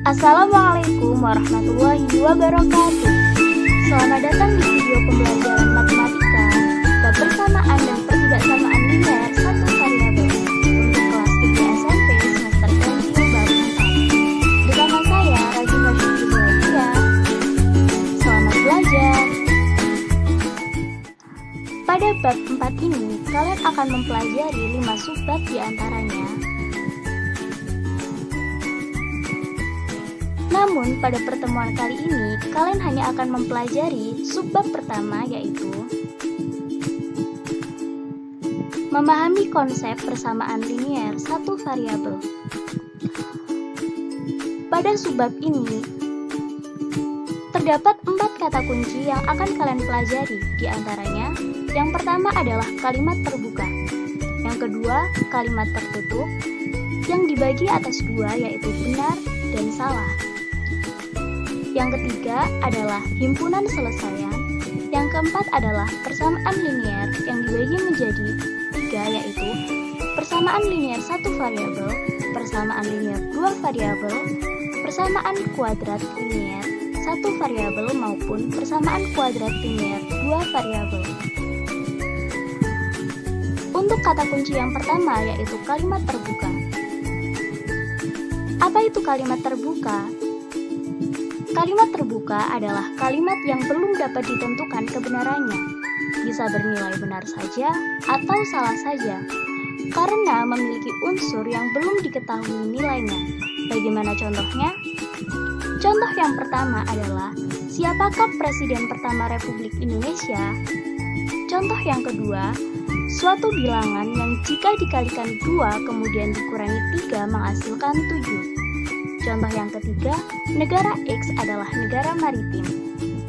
Assalamualaikum warahmatullahi wabarakatuh. Selamat datang di video pembelajaran matematika bab persamaan dan pertidaksamaan linear satu variabel untuk kelas 3 SMP semester ganjil bab 4. Bersama saya Rajin Rasyidullah. Selamat belajar. Pada bab 4 ini, kalian akan mempelajari 5 subbab di antaranya. Namun, pada pertemuan kali ini, kalian hanya akan mempelajari subbab pertama, yaitu memahami konsep persamaan linier satu variabel. Pada subbab ini, terdapat 4 kata kunci yang akan kalian pelajari. Di antaranya, yang pertama adalah kalimat terbuka, yang kedua, kalimat tertutup, yang dibagi atas dua, yaitu benar dan salah. Yang ketiga adalah himpunan selesaian. Yang keempat adalah persamaan linier yang dibagi menjadi 3, yaitu persamaan linier satu variabel, persamaan linier 2 variabel, persamaan kuadrat linier satu variabel maupun persamaan kuadrat linier 2 variabel. Untuk kata kunci yang pertama yaitu kalimat terbuka. Apa itu kalimat terbuka? Kalimat terbuka adalah kalimat yang belum dapat ditentukan kebenarannya, bisa bernilai benar saja atau salah saja, karena memiliki unsur yang belum diketahui nilainya. Bagaimana contohnya? Contoh yang pertama adalah, siapakah Presiden pertama Republik Indonesia? Contoh yang kedua, suatu bilangan yang jika dikalikan 2 kemudian dikurangi 3 menghasilkan 7. Contoh yang ketiga, negara X adalah negara maritim.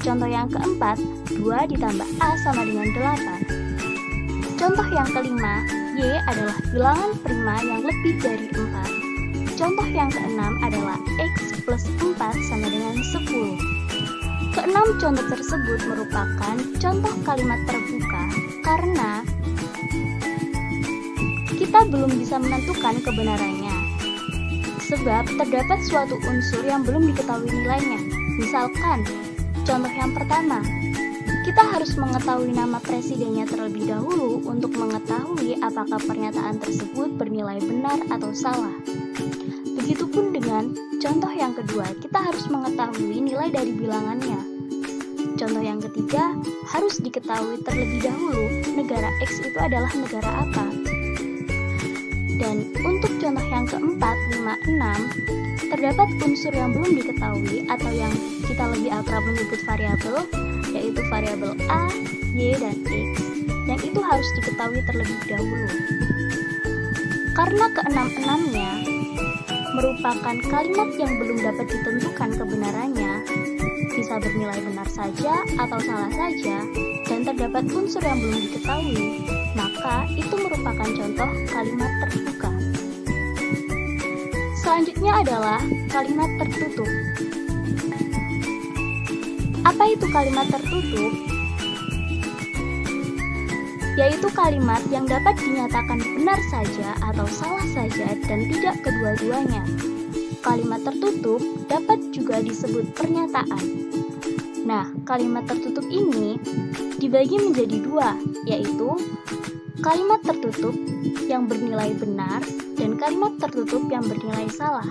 Contoh yang keempat, 2 ditambah A sama dengan 8. Contoh yang kelima, Y adalah bilangan prima yang lebih dari 4. Contoh yang keenam adalah X plus 4 sama dengan 10. Keenam contoh tersebut merupakan contoh kalimat terbuka karena kita belum bisa menentukan kebenarannya. Sebab terdapat suatu unsur yang belum diketahui nilainya. Misalkan, contoh yang pertama, kita harus mengetahui nama presidennya terlebih dahulu untuk mengetahui apakah pernyataan tersebut bernilai benar atau salah. Begitupun dengan contoh yang kedua, kita harus mengetahui nilai dari bilangannya. Contoh yang ketiga, harus diketahui terlebih dahulu negara X itu adalah negara apa. Dan untuk contoh yang keempat, 5, 6, terdapat unsur yang belum diketahui atau yang kita lebih akrab menyebut variabel, yaitu variabel A, Y, dan X, yang itu harus diketahui terlebih dahulu. Karena keenam-enamnya merupakan kalimat yang belum dapat ditentukan kebenarannya, bisa bernilai benar saja atau salah saja, dan terdapat unsur yang belum diketahui, maka itu merupakan contoh kalimat terbuka. Selanjutnya adalah kalimat tertutup. Apa itu kalimat tertutup? Yaitu kalimat yang dapat dinyatakan benar saja atau salah saja dan tidak kedua-duanya. Kalimat tertutup dapat juga disebut pernyataan. Nah, kalimat tertutup ini dibagi menjadi 2, yaitu kalimat tertutup yang bernilai benar dan kalimat tertutup yang bernilai salah.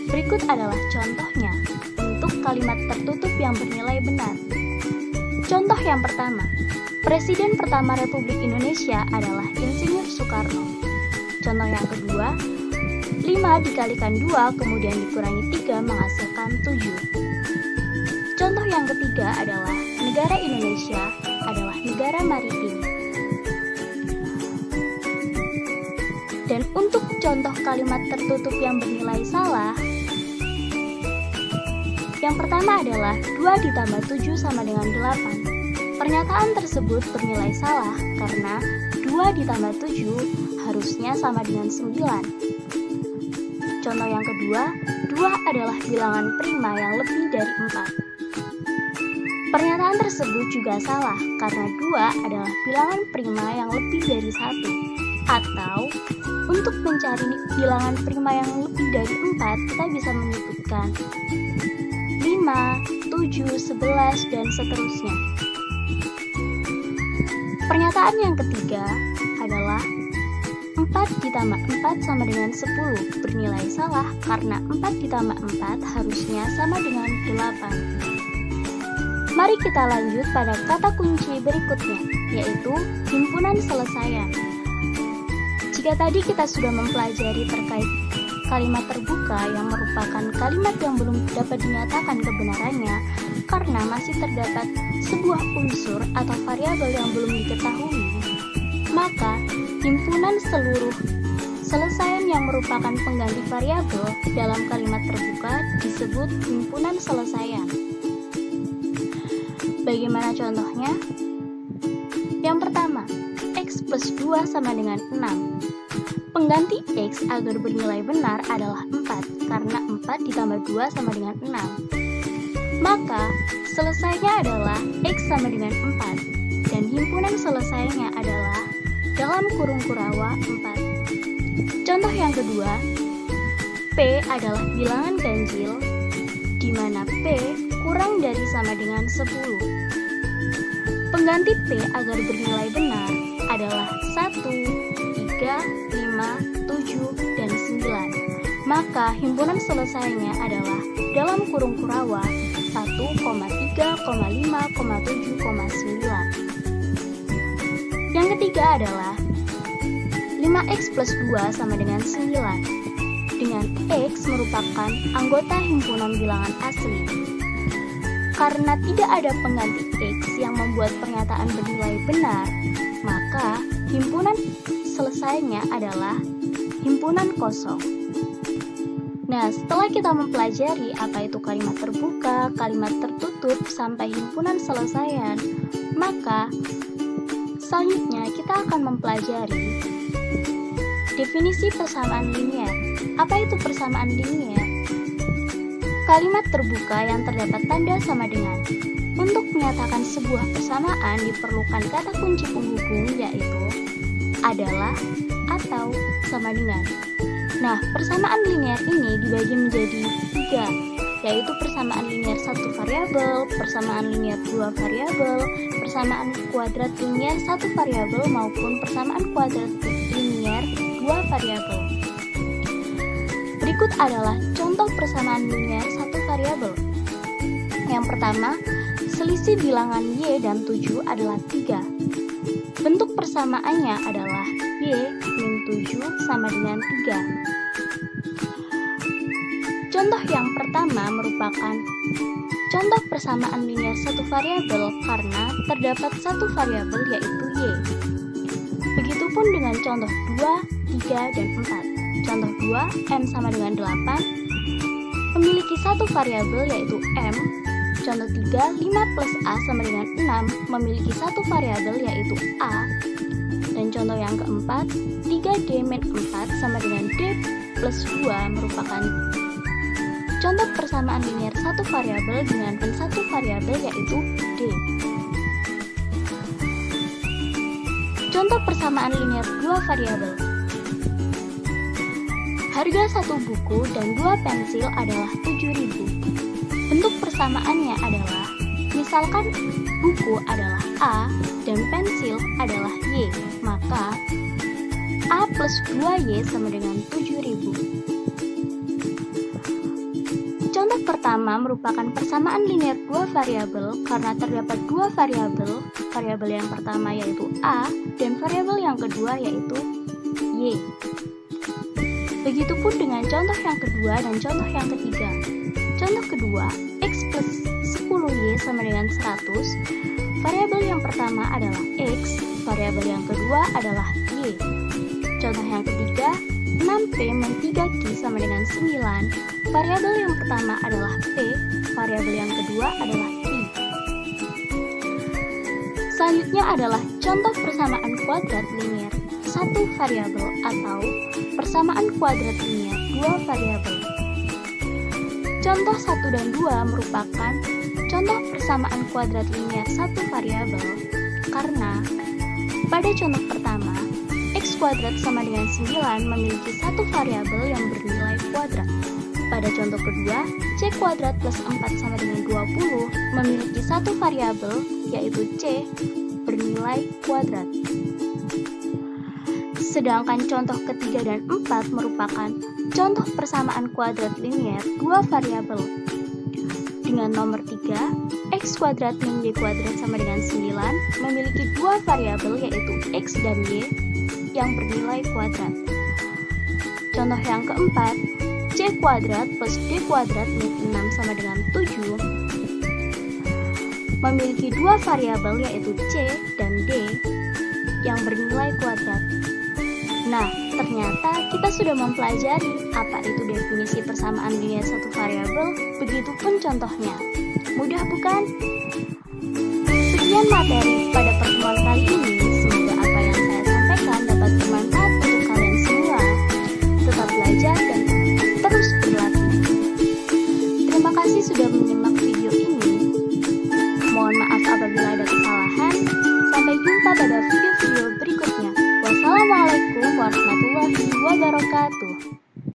Berikut adalah contohnya untuk kalimat tertutup yang bernilai benar. Contoh yang pertama, Presiden pertama Republik Indonesia adalah Insinyur Soekarno. Contoh yang kedua, 5 dikalikan 2 kemudian dikurangi 3 menghasilkan 7. Contoh yang ketiga adalah negara Indonesia adalah negara maritim. Dan untuk contoh kalimat tertutup yang bernilai salah, yang pertama adalah 2 ditambah 7 sama dengan 8. Pernyataan tersebut bernilai salah karena 2 ditambah 7 harusnya sama dengan 9. Contoh yang kedua, 2 adalah bilangan prima yang lebih dari 4. Pernyataan tersebut juga salah karena 2 adalah bilangan prima yang lebih dari 1, atau Untuk mencari bilangan prima yang lebih dari 4, kita bisa menyebutkan 5, 7, 11, dan seterusnya. Pernyataan yang ketiga adalah 4 ditambah 4 sama dengan 10 bernilai salah karena 4 ditambah 4 harusnya sama dengan 8. Mari kita lanjut pada kata kunci berikutnya, yaitu himpunan selesaian. Jika tadi kita sudah mempelajari terkait kalimat terbuka yang merupakan kalimat yang belum dapat dinyatakan kebenarannya karena masih terdapat sebuah unsur atau variabel yang belum diketahui, maka himpunan seluruh selesaian yang merupakan pengganti variabel dalam kalimat terbuka disebut himpunan selesaian. Bagaimana contohnya? Yang pertama, X plus 2 sama dengan 6. Pengganti X agar bernilai benar adalah 4, karena 4 ditambah 2 sama dengan 6. Maka, selesainya adalah X sama dengan 4, dan himpunan selesainya adalah dalam kurung kurawa 4. Contoh yang kedua, P adalah bilangan ganjil, di mana P kurang dari sama dengan 10. Pengganti P agar bernilai benar adalah 1, 3, 5, 7, dan 9. Maka himpunan selesainya adalah dalam kurung kurawa 1, 3, 5, 7, 9. Yang ketiga adalah 5X plus 2 sama dengan 9, dengan X merupakan anggota himpunan bilangan asli. Karena tidak ada pengganti X yang membuat pernyataan bernilai benar, maka himpunan selesainya adalah himpunan kosong. Nah, setelah kita mempelajari apa itu kalimat terbuka, kalimat tertutup, sampai himpunan selesaian, maka selanjutnya kita akan mempelajari definisi persamaan linier. Apa itu persamaan linier? Kalimat terbuka yang terdapat tanda sama dengan. Untuk menyatakan sebuah persamaan diperlukan kata kunci penghubung, yaitu adalah, atau, sama dengan. Nah, persamaan linier ini dibagi menjadi 3, yaitu persamaan linier 1 variabel, persamaan linier 2 variabel, persamaan kuadrat linier 1 variabel, maupun persamaan kuadrat linier 2 variabel. Berikut adalah contoh persamaan linier 1 variabel. Yang pertama, selisih bilangan Y dan 7 adalah 3. Bentuk persamaannya adalah Y min 7 sama dengan 3. Contoh yang pertama merupakan contoh persamaan linier 1 variabel karena terdapat 1 variabel yaitu Y. Begitupun dengan contoh 2, 3, dan 4. Contoh 2, M sama dengan 8, memiliki 1 variabel yaitu M. Contoh 3, 5 plus A sama dengan 6, memiliki 1 variabel yaitu A. Dan contoh yang keempat, 3D min 4 sama dengan D plus 2 merupakan contoh persamaan linier 1 variabel dengan 1 variabel yaitu D. Contoh persamaan linier 2 variabel. Harga 1 buku dan 2 pensil adalah 7.000. Bentuk persamaannya adalah, misalkan buku adalah A dan pensil adalah Y, maka A plus 2Y sama dengan 7.000. Contoh pertama merupakan persamaan linier 2 variabel karena terdapat 2 variabel, variabel yang pertama yaitu A dan variabel yang kedua yaitu Y. Begitupun dengan contoh yang kedua dan contoh yang ketiga. Contoh kedua, X plus 10Y sama dengan 100. Variabel yang pertama adalah X, variabel yang kedua adalah Y. Contoh yang ketiga, 6P min 3Q sama dengan 9. Variabel yang pertama adalah P, variabel yang kedua adalah Q. Selanjutnya adalah contoh persamaan kuadrat linier 1 variabel atau persamaan kuadrat linier 2 variabel. Contoh 1 dan 2 merupakan contoh persamaan kuadrat linier 1 variabel karena pada contoh pertama, X kuadrat sama dengan 9 memiliki satu variabel yang bernilai kuadrat. Pada contoh kedua, C kuadrat plus 4 sama dengan 20 memiliki satu variabel, yaitu C bernilai kuadrat. Sedangkan contoh ketiga dan 4 merupakan contoh persamaan kuadrat linier dua variabel. Dengan nomor 3, X kuadrat min Y kuadrat sama dengan 9 memiliki dua variabel, yaitu X dan Y yang bernilai kuadrat. Contoh yang keempat, C kuadrat plus D kuadrat min 6 sama dengan 7 memiliki dua variabel, yaitu C dan D yang bernilai kuadrat. Nah, ternyata kita sudah mempelajari apa itu definisi persamaan linier satu variabel, begitupun contohnya. Mudah bukan? Sekian materi pada pertemuan kali ini. Semoga apa yang saya sampaikan dapat bermanfaat untuk kalian semua. Tetap belajar dan terus berlatih. Terima kasih sudah menyimak video ini. Mohon maaf apabila ada kesalahan. Sampai jumpa pada video-video berikutnya. Wassalamualaikum warahmatullahi wabarakatuh.